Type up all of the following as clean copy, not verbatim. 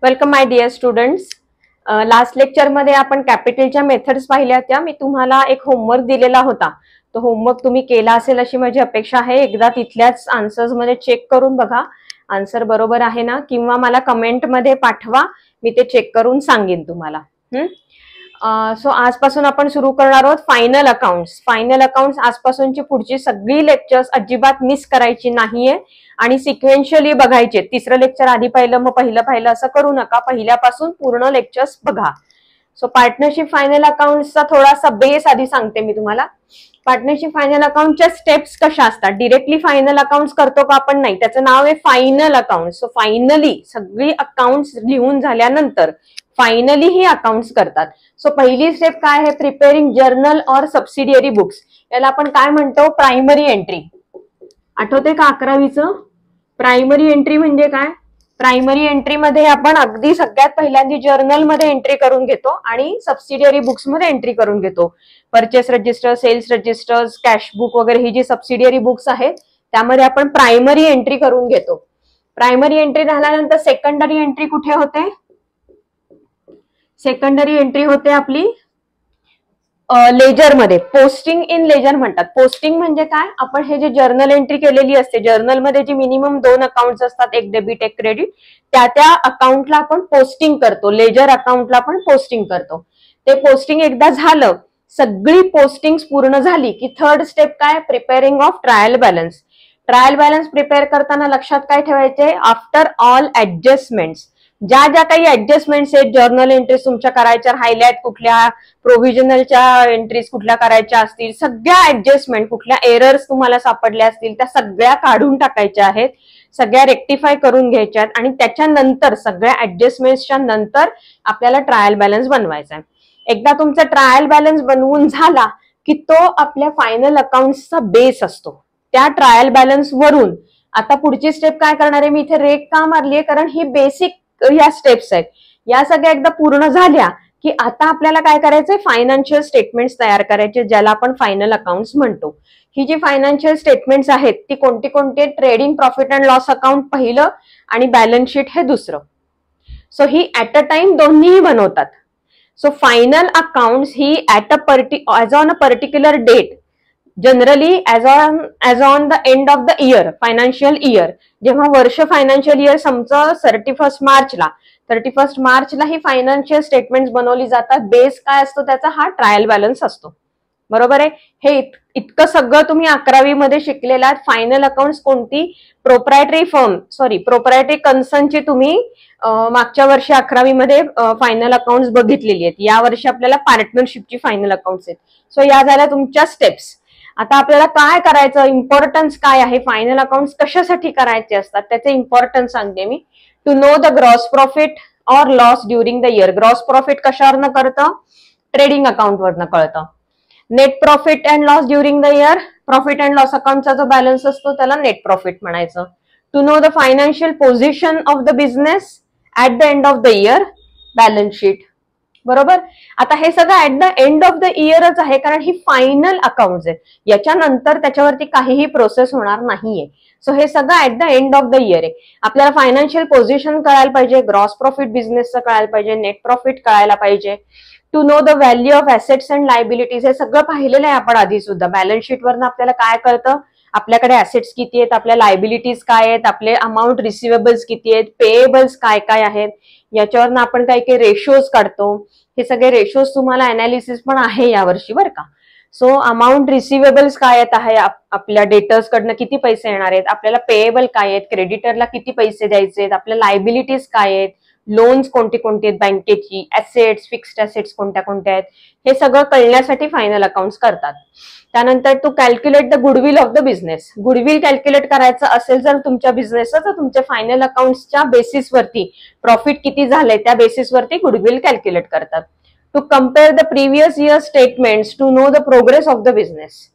Welcome my dear students. Last लेक्चरमध्ये आपण कॅपिटलच्या मेथड्स पाहिल्या होत्या. मी तुम्हाला एक होमवर्क दिलेला होता. तो होमवर्क तुम्ही केला असेल अशी माझी अपेक्षा आहे. एकदा तिथल्याच आन्सर्स मध्ये चेक करून बघा आन्सर बरोबर आहे ना, किंवा मला कमेंट मध्ये पाठवा, मी ते चेक करून सांगेन तुम्हाला. सो आजपासून आपण सुरू करणार आहोत फायनल अकाउंट्स. फायनल अकाउंट्स आजपासूनची पुढची सगळी लेक्चर्स अजिबात मिस करायची नाहीये आणि सिक्वेन्शियली बघायचे. तिसरं लेक्चर आधी पाहिलं मग पहिलं असं करू नका. पहिल्यापासून पूर्ण लेक्चर्स बघा. सो पार्टनरशिप फायनल अकाउंट्सचा थोडासा बेस आधी सांगते मी तुम्हाला. पार्टनरशिप फायनल अकाउंटच्या स्टेप्स कशा असतात. डिरेक्टली फायनल अकाउंट्स करतो का आपण? नाही, त्याचं नाव आहे फायनल अकाउंट. सो फायनली सगळी अकाउंट्स लिहून झाल्यानंतर फायनली ही अकाउंट्स करतात. सो पहिली स्टेप काय आहे? प्रिपेअरिंग जर्नल और सबसिडियरी बुक्स. याला आपण काय म्हणतो? Primary entry. आठवते का 11वीचं? प्रायमरी एंट्री म्हणजे काय? प्रायमरी एंट्री मध्ये आपण अगदी सगळ्यात पहिल्यांदा जर्नल मध्ये एंट्री करून घेतो आणि सबसिडियरी बुक्स मध्ये एंट्री करून घेतो. Purchase register, sales register, cash book वगैरे ही जी सबसिडियरी बुक्स आहेत त्यामध्ये आपण प्रायमरी एंट्री करून घेतो. प्रायमरी एंट्री झाल्यानंतर सेकंडरी एंट्री कुठे होते? सेकंडरी एंट्री होते आपली लेजर मध्ये. पोस्टिंग इन लेजर म्हणतात. पोस्टिंग म्हणजे काय? आपण हे जे जर्नल एंट्री केलेली असते, जर्नल मध्ये जी मिनिमम 2 अकाउंट्स असतात, एक डेबिट एक क्रेडिट, त्या अकाउंटला आपण पोस्टिंग करतो. लेजर अकाउंटला आपण पोस्टिंग करतो. ते पोस्टिंग एकदा झालं, सगळी पोस्टिंग पूर्ण झाली की थर्ड स्टेप काय? Preparing of trial balance. Trial balance prepare करताना लक्षात काय ठेवायचे? आफ्टर ऑल ऍडजस्टमेंट्स, ज्या काही ऍडजस्टमेंट्स आहेत, जर्नल एंट्रीज तुमच्या करायच्या राहिल्यात, कुठल्या प्रोव्हिजनलच्या एंट्रीज कुठल्या करायच्या असतील, सगळ्या ऍडजस्टमेंट, कुठल्या एरर्स तुम्हाला सापडल्या असतील त्या सगळ्या काढून टाकायच्या आहेत, सगळ्या रेक्टिफाय करून घ्यायच्या आहेत आणि त्याच्यानंतर सगळ्या ऍडजस्टमेंट्सच्या नंतर आपल्याला ट्रायल बॅलन्स बनवायचा आहे. एकदा तुमचा ट्रायल बॅलन्स बनवून झाला की तो आपल्या फायनल अकाउंट्सचा बेस असतो. त्या ट्रायल बॅलन्स वरून आता पुढची स्टेप काय करणार आहे? मी इथे रेक का मारलीये? कारण ही बेसिक या स्टेप्स आहेत. या सगळ्या एकदा पूर्ण झाल्या की आता आपल्याला काय करायचंय? फायनान्शियल स्टेटमेंट्स तयार करायचे, ज्याला आपण फायनल अकाउंट्स म्हणतो. ही जी फायनान्शियल स्टेटमेंट्स आहेत ती कोणती कोणती? Trading profit and loss account पहिलं आणि बॅलन्स शीट हे दुसरं. सो ही ऍट अ टाइम दोन्हीही बनवतात. सो फायनल अकाउंट्स ही as on a particular date, generally as on the end of the year, financial year, जेव्हा वर्ष फायनान्शियल इयर समजा 31 मार्चला ही फायनान्शियल स्टेटमेंट्स बनवली जातात. बेस काय असतो त्याचा? हा ट्रायल बॅलन्स असतो. बरोबर आहे. हे इतकं सगळं तुम्ही 11वी मध्ये शिकलेला आहात. फायनल अकाउंट्स कोणती? प्रोप्रायटरी कन्सर्नची तुम्ही मागच्या वर्षी 11वी मध्ये फायनल अकाउंट्स बघितलेली आहेत. या वर्षी आपल्याला पार्टनरशिपची फायनल अकाउंट्स आहेत. सो या झाल्या तुमच्या स्टेप्स. आता आपल्याला काय करायचं? इम्पॉर्टन्स काय आहे? फायनल अकाउंट्स कशासाठी करायचे असतात त्याचे इम्पॉर्टन्स सांगते मी. To know the gross profit or loss during the year. Gross profit कशावरनं कळतं? ट्रेडिंग अकाउंटवरनं कळतं. Net profit and loss during the year, profit and loss अकाउंटचा जो बॅलन्स असतो त्याला नेट प्रॉफिट म्हणायचं. To know the financial position of the business at the end of the year, balance sheet. बरोबर. आता हे सगळं at the end of the इयरच आहे कारण ही फायनल अकाउंट्स आहेत. याच्यानंतर त्याच्यावरती काहीही प्रोसेस होणार नाहीये. सो हे सगळं at the end of the year आहे. आपल्याला फायनान्शियल पोझिशन कळायला पाहिजे, ग्रॉस प्रॉफिट बिझनेसचं कळायला पाहिजे, नेट प्रॉफिट कळायला पाहिजे. To know the value of assets and liabilities, हे सगळं पाहिलेलं आहे आपण आधी सुद्धा. बॅलन्स शीटवरनं आपल्याला काय कळतं? आपल्याकडे ऍसेट्स किती आहेत, आपल्या लायबिलिटीज काय आहेत, आपले अमाऊंट रिसिवेबल्स किती आहेत, पेएबल्स काय काय आहेत, याच्यावरनं आपण काही काही रेशोज काढतो. हे सगळे रेशोज तुम्हाला अनालिसिस पण आहे यावर्षी बरं का. सो अमाऊंट रिसिवेबल्स काय आहे, आपल्या डेटर्स कडनं किती पैसे येणार आहेत, आपल्याला पेएबल काय आहेत, क्रेडिटरला किती पैसे द्यायचे आहेत, आपल्या लायबिलिटीज काय आहेत, लोन्स कोणते कोणते आहेत बँकेची, ऍसेट्स, फिक्स्ड ऍसेट्स कोणत्या कोणत्या आहेत, हे सगळं कळण्यासाठी फायनल अकाउंट्स करतात. त्यानंतर to calculate the goodwill of the business. Goodwill calculate करायचं असेल जर तुमच्या बिझनेसचं, तर तुमच्या फायनल अकाउंट्सच्या बेसिसवरती प्रॉफिट किती झालंय त्या बेसिसवरती गुडविल कॅल्क्युलेट करतात. To compare the previous year statements to know the progress of the business.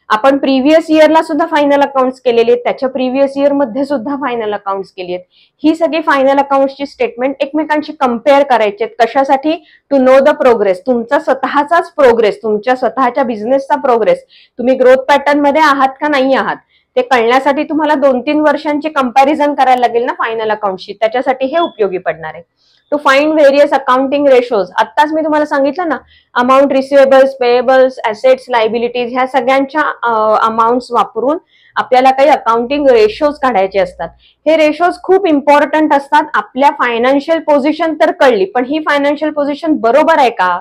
आपण प्रिव्हियस इयरला सुद्धा फायनल अकाउंट्स केलेले आहेत, त्याच्या प्रिव्हियस इयर मध्ये सुद्धा फायनल अकाउंट्स केली आहेत. ही सगळी फायनल अकाउंट्सची स्टेटमेंट एकमेकांशी कम्पेअर करायची आहेत. कशासाठी? To know the progress. तुमचा स्वतःचाच प्रोग्रेस, तुमच्या स्वतःच्या बिझनेसचा प्रोग्रेस, तुम्ही ग्रोथ पॅटर्न मध्ये आहात का नाही आहात, ते कळण्यासाठी तुम्हाला 2-3 वर्षांची कंपॅरिझन करायला लागेल ना फायनल अकाउंटशी, त्याच्यासाठी हे उपयोगी पडणार आहे. To find various accounting ratios, आत्ताच मी तुम्हाला सांगितलं ना, amount receivables, payables, assets, liabilities ह्या सगळ्यांच्या अमाऊंट्स वापरून आपल्याला काही अकाउंटिंग रेशोज काढायचे असतात. हे रेशोज खूप इम्पॉर्टंट असतात. आपल्या फायनान्शियल पोझिशन तर कळली, पण ही फायनान्शियल पोझिशन बरोबर आहे का,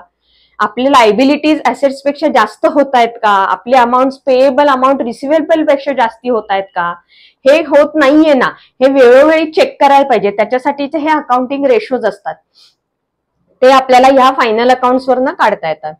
आपले लायबिलिटीज ऍसेट्स पेक्षा जास्त होत आहेत का, आपले अमाऊंट पेएबल अमाऊंट रिसिवेबल पेक्षा जास्ती होत आहेत का, हे होत नाहीये ना, हे वेळोवेळी चेक करायला पाहिजे. त्याच्यासाठीचे हे अकाउंटिंग रेशोज असतात, ते आपल्याला या फायनल अकाउंट्स वरनं काढता येतात.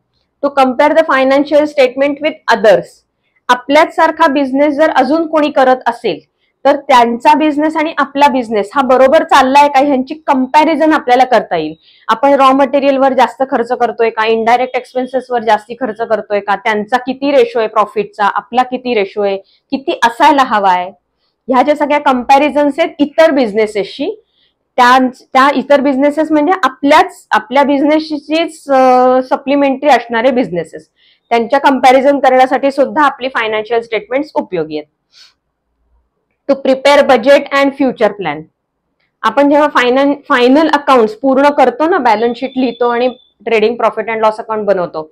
To compare the financial statement with others, आपल्याच सारखा बिझनेस जर अजून कोणी करत असेल तर त्यांचा बिझनेस आणि आपला बिझनेस हा बरोबर चाललाय का, ह्यांची कंपॅरिझन आपल्याला करता येईल. आपण रॉ मटेरियलवर जास्त खर्च करतोय का, इनडायरेक्ट एक्सपेन्सेसवर जास्ती खर्च करतोय का, त्यांचा किती रेशो आहे प्रॉफिटचा, आपला किती रेशो आहे, किती असायला हवा आहे, ह्या ज्या सगळ्या कंपॅरिझन्स आहेत इतर बिझनेसेसशी, त्या इतर बिझनेसेस म्हणजे आपल्या बिझनेसचीच सप्लिमेंटरी असणारे बिझनेसेस, त्यांच्या कंपॅरिझन करण्यासाठी सुद्धा आपली फायनान्शियल स्टेटमेंट्स उपयोगी आहेत. To prepare budget and future plan, आपण जेव्हा फायनल अकाउंट्स पूर्ण करतो ना, बॅलन्स शीट लिहितो आणि trading profit and loss account बनवतो,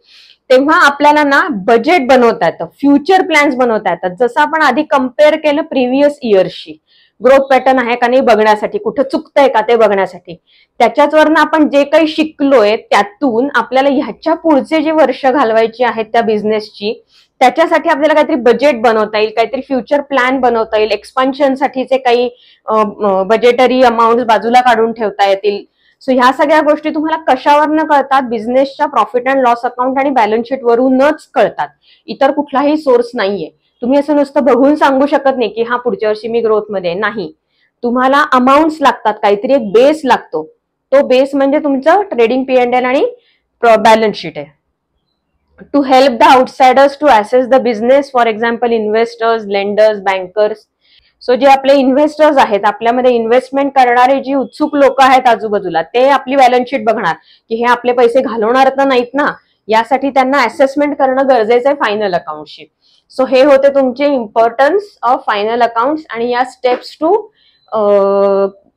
तेव्हा आपल्याला ना बजेट बनवता येतं, फ्युचर प्लॅन्स बनवता येतात. जसं आपण आधी कम्पेअर केलं प्रिव्हियस इयर्सशी, ग्रोथ पॅटर्न आहे का नाही बघण्यासाठी, कुठं चुकतंय का ते बघण्यासाठी, त्याच्याच वरनं आपण जे काही शिकलोय त्यातून आपल्याला ह्याच्या पुढचे जे वर्ष घालवायची आहेत त्या बिझनेसची, त्याच्यासाठी आपल्याला काहीतरी बजेट बनवता येईल, काहीतरी फ्युचर प्लॅन बनवता येईल, एक्सपान्शन साठीचे काही बजेटरी अमाऊंट बाजूला काढून ठेवता येतील. सो ह्या सगळ्या गोष्टी तुम्हाला कशावरनं कळतात, बिझनेसच्या प्रॉफिट अँड लॉस अकाउंट आणि बॅलन्स शीट वरूनच कळतात, इतर कुठलाही सोर्स नाहीये. तुम्ही असं नुसतं बघून सांगू शकत नाही की हा पुढच्या वर्षी मी ग्रोथ मध्ये नाही, तुम्हाला अमाऊंट्स लागतात, काहीतरी एक बेस लागतो, तो बेस म्हणजे तुमचं ट्रेडिंग P&L आणि बॅलन्स शीट आहे. To help the outsiders to assess the business, for example investors, lenders, bankers. So जे आपले इन्व्हेस्टर्स आहेत, आपल्यामध्ये इन्व्हेस्टमेंट करणारे जी उत्सुक लोक आहेत आजूबाजूला, ते आपली बॅलन्स शीट बघणार की हे आपले पैसे घालवणार तर नाहीत ना, यासाठी त्यांना असेसमेंट करणं गरजेचं आहे फायनल अकाउंटशी. सो हे होते तुमचे इम्पॉर्टन्स ऑफ फायनल अकाउंट्स आणि या steps to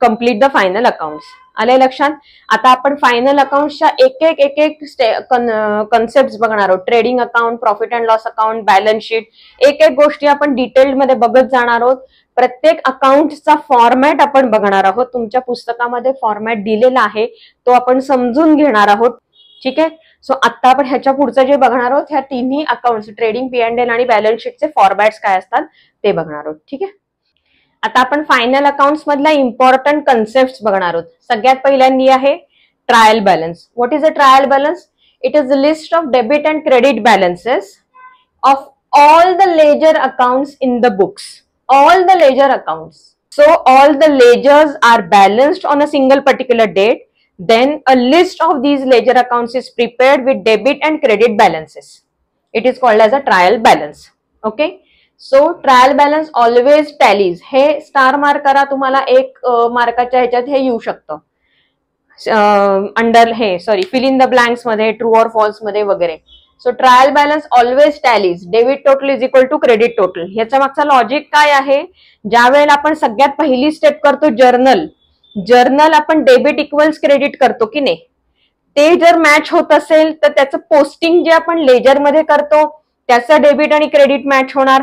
complete the final accounts. आले लक्षात. आता आपण फायनल अकाउंटच्या एक एक कन्सेप्ट बघणार आहोत. Trading account, profit and loss account, balance sheet, एक गोष्टी आपण डिटेलमध्ये बघत जाणार आहोत. प्रत्येक अकाउंटचा फॉर्मॅट आपण बघणार आहोत. तुमच्या पुस्तकामध्ये फॉर्मॅट दिलेला आहे, तो आपण समजून घेणार आहोत. ठीक आहे. सो आता आपण ह्याच्या पुढचं जे बघणार आहोत, ह्या तिन्ही अकाउंट्स ट्रेडिंग, P&L आणि बॅलन्स शीटचे फॉर्मॅट्स काय असतात ते बघणार आहोत. ठीक आहे. आता आपण फायनल अकाउंट्स मधल्या इम्पॉर्टंट कन्सेप्ट बघणार आहोत. सगळ्यात पहिल्यांदी आहे trial balance. What is a trial balance? It is the list of debit and credit balances of all the ledger accounts in the books. All the ledger accounts. So all the ledgers are balanced on a single particular date. Then a list of these ledger accounts is prepared with debit and credit balances. It is called as a trial balance. Okay. So trial balance always tallies. हे star mark करा, तुम्हाला एक मार्काच्या ह्याच्यात हे येऊ शकतं. Under हे fill in the blanks मध्ये, ट्रू ऑर फॉल्स मध्ये वगैरे. So trial balance always tallies. Debit total is equal to credit total. ह्याच्या मागचा लॉजिक काय आहे? ज्या वेळेला आपण सगळ्यात पहिली स्टेप करतो जर्नल आपण डेबिट इक्वल्स क्रेडिट करतो की नाही, ते जर मॅच होत असेल तर त्याचं पोस्टिंग जे आपण लेजर मध्ये करतो त्याचं डेबिट आणि क्रेडिट मॅच होणार.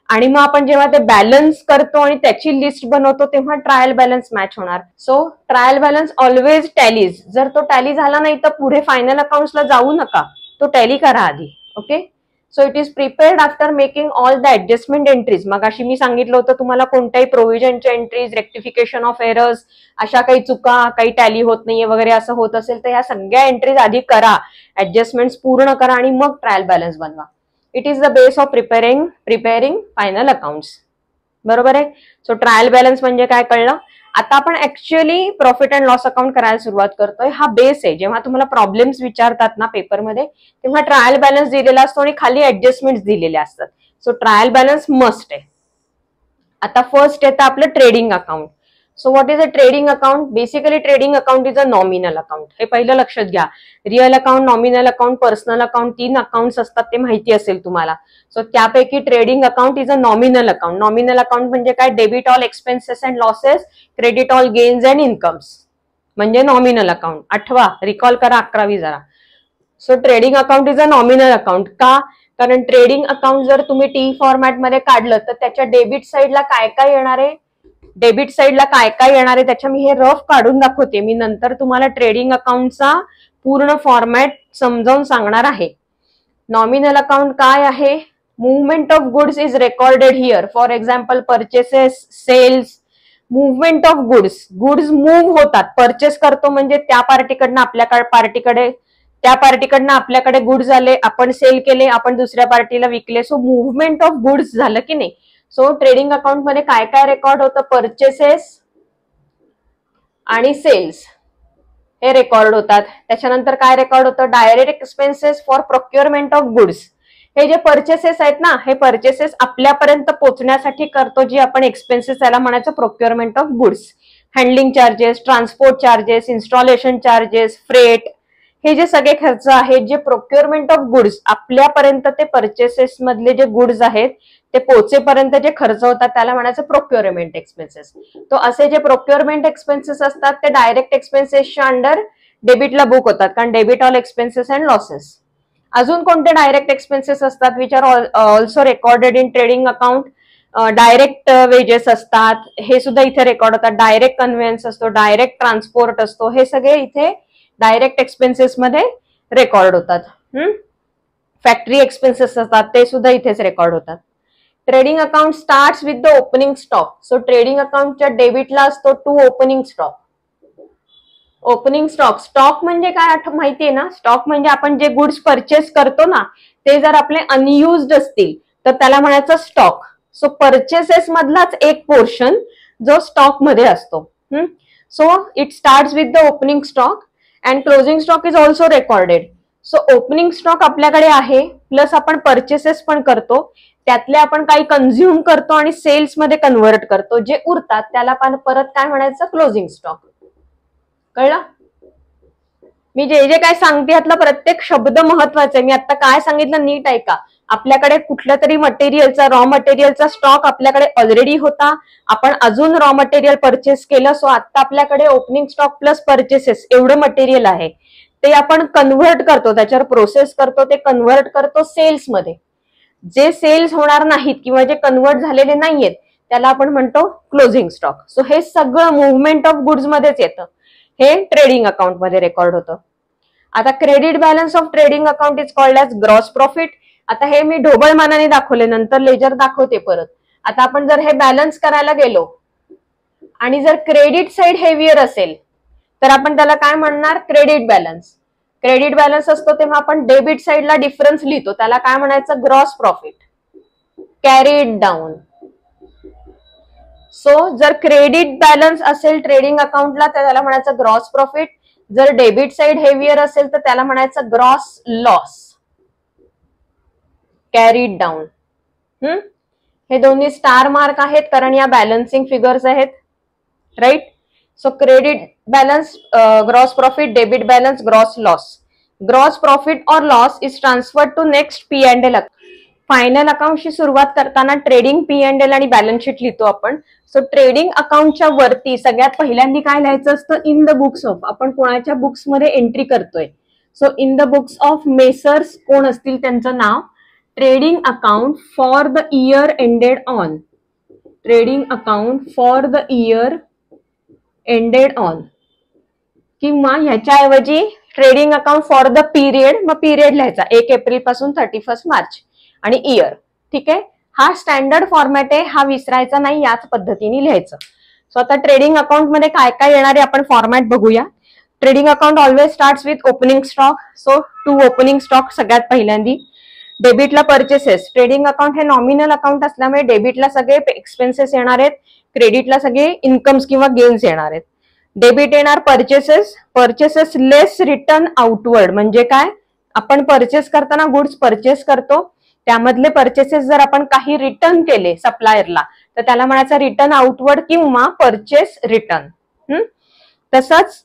आणि मग आपण जेव्हा ते बॅलन्स करतो आणि त्याची लिस्ट बनवतो तेव्हा ट्रायल बॅलन्स मॅच होणार. So trial balance always tallies. जर तो टॅली झाला नाही तर पुढे फायनल अकाउंट्सला जाऊ नका, तो टॅली करा आधी. Okay. So it is prepared after making all the adjustment entries. मग अशी मी सांगितलं होतं तुम्हाला कोणत्याही प्रोव्हिजनच्या एंट्रीज, रेक्टिफिकेशन ऑफ एरर्स, अशा काही चुका, काही टॅली होत नाहीये वगैरे असं होत असेल तर ह्या सगळ्या एंट्रीज आधी करा, ऍडजस्टमेंट्स पूर्ण करा आणि मग ट्रायल बॅलन्स बनवा. It is the base of preparing final accounts. बरोबर आहे. सो ट्रायल बॅलन्स म्हणजे काय कळलं. आता आपण actually profit and loss account करायला सुरुवात करतोय. हा बेस आहे. जेव्हा तुम्हाला प्रॉब्लेम्स विचारतात ना पेपरमध्ये, तेव्हा ट्रायल बॅलन्स दिलेला असतो आणि खाली ऍडजस्टमेंट्स दिलेल्या असतात. सो ट्रायल बॅलन्स मस्ट आहे. आता फर्स्ट येतं आपलं trading account. So what is a trading account? Basically trading account is a nominal account. हे पहिलं लक्षात घ्या. Real account, nominal account, personal account, 3 accounts असतात, ते माहिती असेल तुम्हाला. सो त्यापैकी trading account is a nominal account. Nominal account म्हणजे काय? Debit all expenses and losses, credit all gains and incomes, म्हणजे नॉमिनल अकाउंट. आठवा, रिकॉल करा 11वी जरा. So trading account is a nominal account. का? कारण ट्रेडिंग अकाउंट जर तुम्ही टी फॉर्मॅट मध्ये काढलं तर त्याच्या डेबिट साईडला काय काय येणार आहे, डेबिट साईडला काय काय येणार आहे त्याच्या मी हे रफ काढून दाखवते. मी नंतर तुम्हाला ट्रेडिंग अकाउंटचा पूर्ण फॉर्मॅट समजावून सांगणार आहे. नॉमिनल अकाउंट काय आहे? Movement of goods is recorded here. For example purchases, sales, movement of goods. Goods move होतात. परचेस करतो म्हणजे त्या पार्टीकडनं आपल्या पार्टीकडे, त्या पार्टीकडनं आपल्याकडे गुड्स आले, आपण सेल केले, आपण दुसऱ्या पार्टीला विकले. सो मूव्हमेंट ऑफ गुड्स झालं की नाही. सो ट्रेडिंग अकाउंट मध्ये काय काय रेकॉर्ड होतं? परचेसेस आणि सेल्स हे रेकॉर्ड होतात. त्याच्यानंतर काय रेकॉर्ड होतं? Direct expenses for procurement of goods. हे जे परचेसेस आहेत ना, हे परचेसेस आपल्यापर्यंत पोहोचण्यासाठी करतो, जी आपण एक्सपेन्सेस त्याला म्हणायचं procurement of goods. Handling charges, transport charges, installation charges, freight, हे जे सगळे खर्च आहेत जे प्रोक्युअरमेंट ऑफ गुड्स आपल्यापर्यंत, ते परचेसेस मधले जे गुड्स आहेत ते पोचेपर्यंत जे खर्च होतात त्याला म्हणायचं प्रोक्युअरमेंट एक्सपेन्सेस. तो असे जे प्रोक्युअरमेंट एक्सपेन्सेस असतात ते डायरेक्ट एक्सपेन्सेसच्या अंडर डेबिटला बुक होतात, कारण debit all expenses and losses. अजून कोणते डायरेक्ट एक्सपेन्सेस असतात which are also recorded in trading account? Direct wages असतात, हे सुद्धा इथे रेकॉर्ड होतात. डायरेक्ट कन्व्हेन्स असतो, डायरेक्ट ट्रान्सपोर्ट असतो, हे सगळे इथे डायरेक्ट एक्सपेन्सेस मध्ये रेकॉर्ड होतात. फॅक्टरी एक्सपेन्सेस असतात, ते सुद्धा इथेच रेकॉर्ड होतात. Trading account starts with the opening stock. So trading अकाउंटच्या डेबिटला असतो to opening stock. Opening stock, stock म्हणजे काय माहितीये ना? स्टॉक म्हणजे आपण जे गुड्स परचेस करतो ना, ते जर आपले अनयुज्ड असतील तर त्याला म्हणायचं स्टॉक. सो परचेसेस मधलाच एक पोर्शन जो स्टॉक मध्ये असतो. So it starts with the opening stock and closing stock is also recorded. So opening stock आपल्याकडे आहे, प्लस आपण परचेसेस पण करतो, त्यातले आपण काही कन्झ्युम करतो आणि सेल्स मध्ये कन्व्हर्ट करतो. जे उरतात त्याला परत काय म्हणायचं? Closing stock. कळलं? मी जे जे काय सांगते यातला प्रत्येक शब्द महत्वाचा आहे. मी आता काय सांगितलं नीट ऐका. आपल्याकडे कुठल्या तरी मटेरियलचा, रॉ मटेरियलचा स्टॉक आपल्याकडे ऑलरेडी होता, आपण अजून रॉ मटेरियल परचेस केलं. सो आता आपल्याकडे ओपनिंग स्टॉक प्लस परचेसेस एवढं मटेरियल आहे, ते आपण कन्व्हर्ट करतो, त्याच्यावर प्रोसेस करतो, ते कन्व्हर्ट करतो सेल्स मध्ये. जे सेल्स होणार नाहीत किंवा जे कन्व्हर्ट झालेले नाहीयेत त्याला आपण म्हणतो क्लोजिंग स्टॉक. सो हे सगळं मुव्हमेंट ऑफ गुड्स मध्येच येतं, हे ट्रेडिंग अकाउंट मध्ये रेकॉर्ड होतं. आता credit balance of trading account is called as gross profit. आता हे मी ढोबळमानाने दाखवले, नंतर लेजर दाखवते परत. आता आपण जर हे बॅलन्स करायला गेलो आणि जर क्रेडिट साइड हेवियर असेल तर आपण त्याला काय म्हणणार? Credit balance. क्रेडिट बॅलन्स असतो तेव्हा आपण डेबिट साइडला डिफरन्स लिहितो, त्याला काय म्हणायचं? Gross profit. Carried down. So जर क्रेडिट बॅलन्स असेल ट्रेडिंग अकाउंटला तर त्याला म्हणायचं ग्रॉस प्रॉफिट. जर डेबिट साइड हेवियर असेल तर त्याला म्हणायचं ग्रॉस लॉस. Carried down. हे दोन्ही स्टार मार्क आहेत कारण या बॅलन्सिंग फिगर्स आहेत, right? So credit balance gross profit, debit balance gross loss. Gross profit और loss is transferred to next P&L. Final अकाउंटची सुरुवात करताना ट्रेडिंग P&L आणि बॅलन्स शीट लिहितो आपण. सो ट्रेडिंग अकाउंटच्या वरती सगळ्यात पहिल्यांदा काय लिहायचं असतं? In the books of. आपण कोणाच्या बुक्स मध्ये एंट्री करतोय. So in the books of messrs कोण असतील त्यांचं नाव, trading account for the year ended on. Trading account for the year ended on, किंवा ह्याच्याऐवजी trading account for the period, मग पिरियड लिहायचा 1 एप्रिल पासून 31 मार्च आणि इयर. ठीक आहे, हा स्टँडर्ड फॉर्मॅट आहे, हा विसरायचा नाही, याच पद्धतीने लिहायचं. सो आता ट्रेडिंग अकाउंट मध्ये काय काय येणार आहे आपण फॉर्मॅट बघूया. Trading account always starts with opening stock. So to opening stock सगळ्यात पहिल्यांदी. डेबिटला परचेसेस. ट्रेडिंग अकाउंट हे नॉमिनल अकाउंट असल्यामुळे डेबिटला सगळे एक्सपेन्सेस येणार आहेत, क्रेडिटला सगळे इन्कम्स किंवा गेन्स येणार आहेत. डेबिट येणार परचेसेस. परचेसेस लेस रिटर्न आउटवर्ड म्हणजे काय? आपण परचेस करताना गुड्स परचेस करतो, त्यामधले परचेसेस जर आपण काही रिटर्न केले सप्लायरला तर त्याला म्हणायचं रिटर्न आउटवर्ड किंवा परचेस रिटर्न. तसंच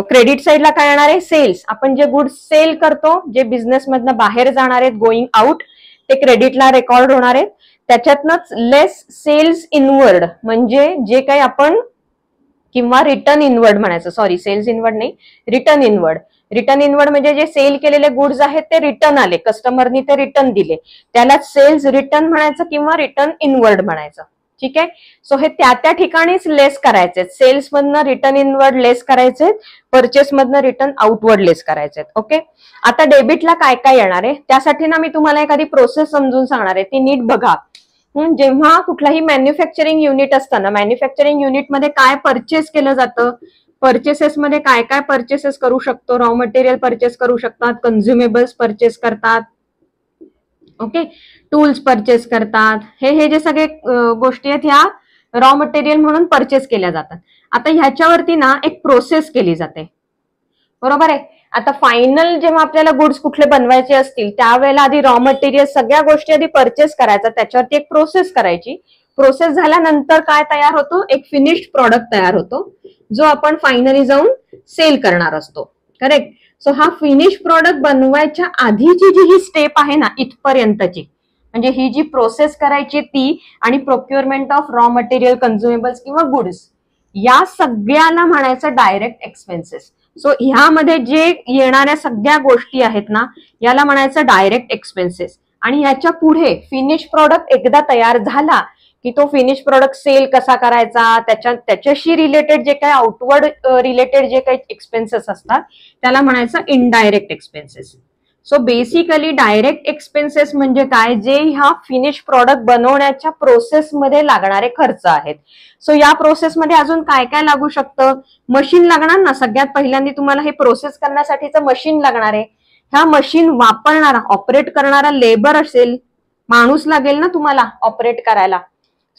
क्रेडिट साईडला काय येणार आहे, सेल्स. आपण जे गुड्स सेल करतो, जे बिझनेस मधनं बाहेर जाणार आहेत, गोइंग आउट, ते क्रेडिटला रेकॉर्ड होणार आहेत. त्याच्यातनंच लेस सेल्स इनवर्ड म्हणजे जे काही आपण, किंवा रिटर्न इनवर्ड म्हणायचं, सॉरी सेल्स इनवर्ड नाही, रिटर्न इनवर्ड. रिटर्न इनवर्ड म्हणजे जे सेल केलेले गुड्स आहेत ते रिटर्न आले, कस्टमरनी ते रिटर्न दिले, त्याला सेल्स रिटर्न म्हणायचं किंवा रिटर्न इनवर्ड म्हणायचं. ठीक आहे. सो हे त्या ठिकाणीच लेस करायचे, सेल्स मधनं रिटर्न इनवर्ड लेस करायचे, परचेस मधनं रिटर्न आउटवर्ड लेस करायचे. ओके. आता डेबिटला काय काय येणार आहे त्यासाठी ना मी तुम्हाला एखादी प्रोसेस समजून सांगणार आहे, ती नीट बघा. जेव्हा कुठलाही मॅन्युफॅक्चरिंग युनिट असतं ना, मॅन्युफॅक्चरिंग युनिटमध्ये काय परचेस केलं जातं, परचेसेस मध्ये काय काय परचेसेस करू शकतो, रॉ मटेरियल परचेस करू शकतात, कन्झ्युमेबल्स परचेस करतात, ओके, टूल्स परचेस करतात, हे जे सगळे गोष्टी आहेत ह्या रॉ मटेरियल म्हणून परचेस केल्या जातात. आता ह्याच्यावरती ना एक प्रोसेस केली जाते, बरोबर आहे. आता फायनल जेव्हा आपल्याला गुड्स कुठले बनवायचे असतील त्यावेळेला आधी रॉ मटेरियल सगळ्या गोष्टी आधी परचेस करायचा, त्याच्यावरती एक प्रोसेस करायची. प्रोसेस झाल्यानंतर काय तयार होतो, एक फिनिश्ड प्रॉडक्ट तयार होतो जो आपण फायनली जाऊन सेल करणार असतो. करेक्ट. सो हा फिनिश प्रॉडक्ट बनवायच्या आधीची जी ही स्टेप आहे ना इथपर्यंतची, म्हणजे ही जी प्रोसेस करायची ती, आणि प्रोक्युअरमेंट ऑफ रॉ मटेरियल, कन्झ्युमेबल्स किंवा गुड्स, या सगळ्याला म्हणायचं डायरेक्ट एक्सपेन्सेस. सो ह्यामध्ये जे येणाऱ्या सगळ्या गोष्टी आहेत ना याला म्हणायचं डायरेक्ट एक्सपेन्सेस. आणि ह्याच्या पुढे फिनिश प्रॉडक्ट एकदा तयार झाला की तो फिनिश प्रॉडक्ट सेल कसा करायचा, त्याच्याशी रिलेटेड जे काही आउटवर्ड रिलेटेड जे काही एक्सपेन्सेस असतात त्याला म्हणायचं indirect expenses. So basically direct expenses म्हणजे काय, जे ह्या फिनिश प्रॉडक्ट बनवण्याच्या प्रोसेसमध्ये लागणारे खर्च आहेत. सो या प्रोसेसमध्ये अजून काय काय लागू शकतं, मशीन लागणार ना, सगळ्यात पहिल्यांदा तुम्हाला हे प्रोसेस करण्यासाठीचं मशीन लागणार आहे. ह्या मशीन वापरणारा, ऑपरेट करणारा लेबर असेल, माणूस लागेल ना तुम्हाला ऑपरेट करायला.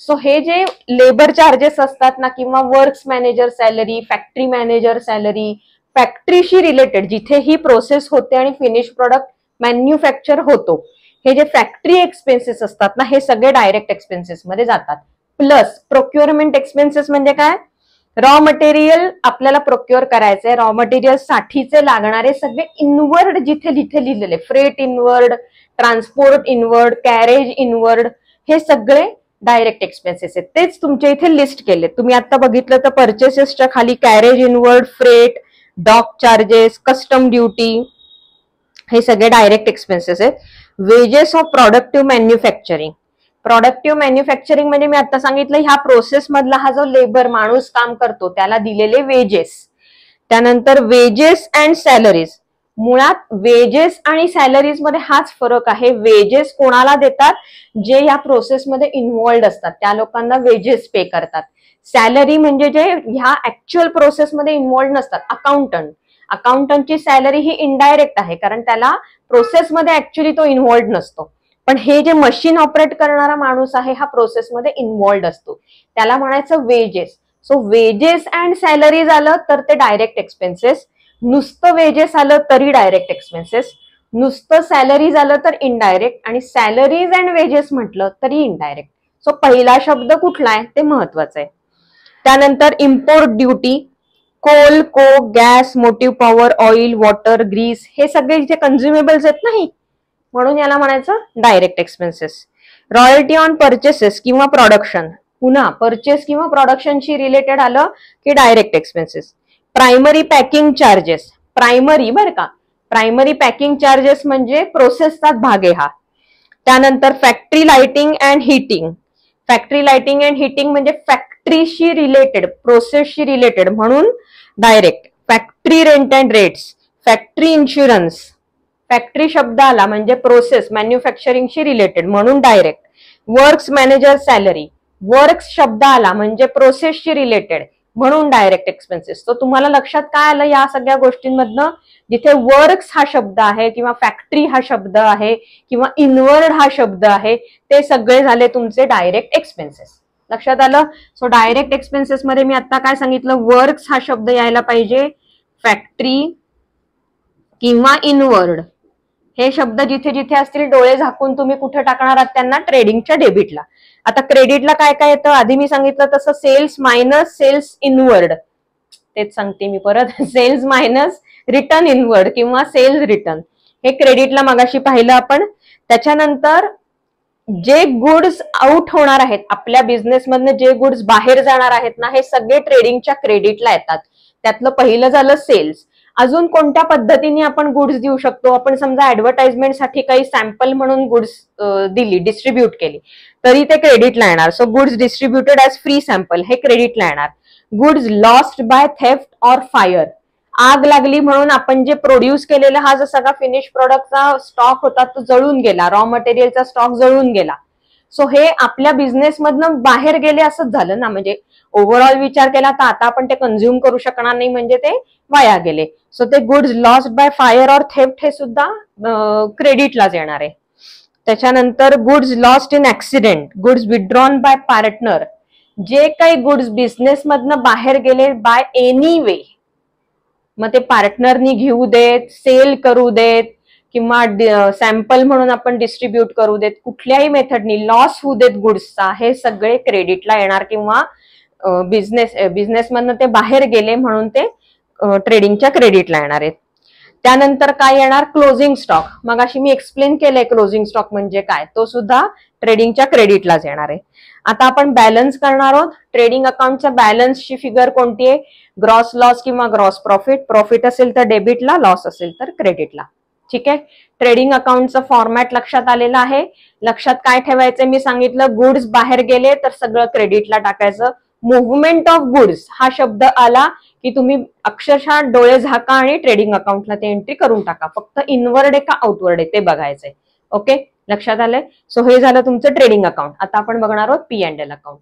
सो हे जे लेबर चार्जेस असतात ना, किंवा works manager salary, factory manager salary, फॅक्टरीशी रिलेटेड जिथे ही प्रोसेस होते आणि फिनिश प्रॉडक्ट मॅन्युफॅक्चर होतो, हे जे फॅक्टरी एक्सपेन्सेस असतात ना हे सगळे डायरेक्ट एक्सपेन्सेस मध्ये जातात. प्लस प्रोक्युअरमेंट एक्सपेन्सेस म्हणजे काय, रॉ मटेरियल आपल्याला प्रोक्युअर करायचंय, रॉ मटेरियल साठीचे लागणारे सगळे इनवर्ड जिथे जिथे लिहिलेले, freight inward, transport inward, carriage inward, हे सगळे डायरेक्ट एक्सपेन्सेस आहेत. तेच तुमच्या इथे लिस्ट केले. तुम्ही आता बघितलं तर परचेसेसच्या खाली carriage inward, freight, dock charges, custom duty, हे सगळे डायरेक्ट एक्सपेन्सेस आहेत. Wages of productive manufacturing. Productive manufacturing म्हणजे मी आता सांगितलं ह्या प्रोसेस मधला हा जो लेबर माणूस काम करतो त्याला दिलेले वेजेस. त्यानंतर वेजेस अँड सॅलरीज. मुळात वेजेस आणि सॅलरीज मध्ये हाच फरक आहे. वेजेस कोणाला देतात, जे या प्रोसेसमध्ये इन्व्हॉल्ड असतात त्या लोकांना वेजेस पे करतात. सॅलरी म्हणजे जे ह्या ऍक्च्युअल प्रोसेसमध्ये इन्व्हॉल्ड नसतात, अकाउंटंट. अकाउंटंटची सॅलरी ही इनडायरेक्ट आहे कारण त्याला प्रोसेसमध्ये ऍक्च्युअली तो इन्व्हॉल्ड नसतो. पण हे जे मशीन ऑपरेट करणारा माणूस आहे हा प्रोसेसमध्ये इन्व्हॉल्ड असतो, त्याला म्हणायचं wedges. So wedges and salaries आलं तर ते डायरेक्ट एक्सपेन्सेस, नुसतं वेजेस आलं तरी डायरेक्ट एक्सपेन्सेस, नुसतं सॅलरीज आलं तर इनडायरेक्ट, आणि सॅलरीज अँड वेजेस म्हटलं तरी इनडायरेक्ट. सो पहिला शब्द कुठला आहे ते महत्वाचं आहे. त्यानंतर import duty, coal, coke, gas, motive power, oil, water, grease, हे सगळे जे कन्झ्युमेबल्स आहेत नाही, म्हणून याला म्हणायचं direct expenses. Royalty on purchases किंवा प्रोडक्शन, पुन्हा परचेस किंवा प्रोडक्शनशी रिलेटेड आलं की direct expenses. Primary packing charges, primary बरं का, प्रायमरी पॅकिंग चार्जेस म्हणजे प्रोसेसचाच भाग आहे हा. त्यानंतर factory lighting and heating. Factory lighting and heating म्हणजे फॅक्टरीशी रिलेटेड, प्रोसेसशी रिलेटेड म्हणून direct. Factory rent and rates, factory insurance, factory शब्द आला म्हणजे प्रोसेस मॅन्युफॅक्चरिंगशी रिलेटेड म्हणून direct. Works manager salary, works शब्द आला म्हणजे प्रोसेसशी रिलेटेड म्हणून डायरेक्ट एक्सपेन्सेस. तो तुम्हाला लक्षात काय आलं या सगळ्या गोष्टींमधनं, जिथे वर्क्स हा शब्द आहे किंवा फॅक्टरी हा शब्द आहे किंवा इनवर्ड हा शब्द आहे ते सगळे झाले तुमचे डायरेक्ट एक्सपेन्सेस. लक्षात आलं. सो डायरेक्ट एक्सपेन्सेस मध्ये मी आता काय सांगितलं, वर्क्स हा शब्द यायला पाहिजे, फॅक्टरी किंवा इनवर्ड हे शब्द जिथे जिथे असतील डोळे झाकून तुम्ही कुठे टाकणार आहात त्यांना ट्रेडिंगच्या डेबिटला. आता क्रेडिटला काय काय येतं आधी मी सांगितलं तसं सेल्स मायनस सेल्स इनवर्ड, तेच सांगते मी परत, सेल्स मायनस रिटर्न इनवर्ड किंवा सेल्स रिटर्न, हे क्रेडिटला मगाशी पाहिलं आपण. त्याच्यानंतर जे गुड्स आउट होणार आहेत आपल्या बिझनेसमधनं, जे गुड्स बाहेर जाणार आहेत ना, हे सगळे ट्रेडिंगच्या क्रेडिटला येतात. त्यातलं पहिलं झालं सेल्स. अजून कोणत्या पद्धतीने आपण गुड्स देऊ शकतो, आपण समजा ऍडव्हर्टाइजमेंटसाठी काही सॅम्पल म्हणून गुड्स दिली, डिस्ट्रीब्यूट केली, तरी ते क्रेडिटला येणार. So goods distributed as free sample हे क्रेडिटला येणार. Goods lost by theft or fire, आग लागली म्हणून आपण जे प्रोड्यूस केलेला हा जो सगळा फिनिश प्रोडक्टचा स्टॉक होता तो जळून गेला, रॉ मटेरियलचा स्टॉक जळून गेला. सो हे आपल्या बिझनेसमधनं बाहेर गेले असंच झालं ना, म्हणजे ओव्हरऑल विचार केला तर आता आपण ते कन्झ्युम करू शकणार नाही, म्हणजे ते वाया गेले. सो ते goods lost by fire or theft हे सुद्धा क्रेडिटलाच येणार आहे. त्याच्यानंतर goods lost in accident, goods withdrawn bye partner, जे काही गुड्स बिझनेसमधनं बाहेर गेले बाय एनी वे, मग ते पार्टनरनी घेऊ देत, सेल करू देत किंवा सॅम्पल म्हणून आपण डिस्ट्रीब्यूट करू देत, कुठल्याही मेथडनी लॉस होऊ देत गुड्सचा, हे सगळे क्रेडिटला येणार किंवा बिझनेसमधनं ते बाहेर गेले म्हणून ते ट्रेडिंगच्या क्रेडिटला येणार आहेत. त्यानंतर काय येणार, क्लोजिंग स्टॉक. मग अशी मी एक्सप्लेन केलंय क्लोजिंग स्टॉक म्हणजे काय, तो सुद्धा ट्रेडिंगच्या क्रेडिटलाच येणार आहे. आता आपण बॅलन्स करणार आहोत. ट्रेडिंग अकाउंटच्या बॅलन्सची फिगर कोणती आहे, ग्रॉस लॉस किंवा ग्रॉस प्रॉफिट. प्रॉफिट असेल तर डेबिटला, लॉस असेल तर क्रेडिटला. ठीक आहे, ट्रेडिंग अकाउंटचं फॉर्मॅट लक्षात आलेलं आहे. लक्षात काय ठेवायचं मी सांगितलं, गुड्स बाहेर गेले तर सगळं क्रेडिटला टाकायचं. मुव्हमेंट ऑफ गुड्स हा शब्द आला की तुम्ही अक्षरशः डोळे झाका आणि ट्रेडिंग अकाउंटला ते एंट्री करून टाका. फक्त इनवर्ड आहे का आउटवर्ड आहे ते बघायचंय. ओके, लक्षात आलंय. सो हे झालं तुमचं ट्रेडिंग अकाउंट. आता आपण बघणार आहोत P&L अकाउंट.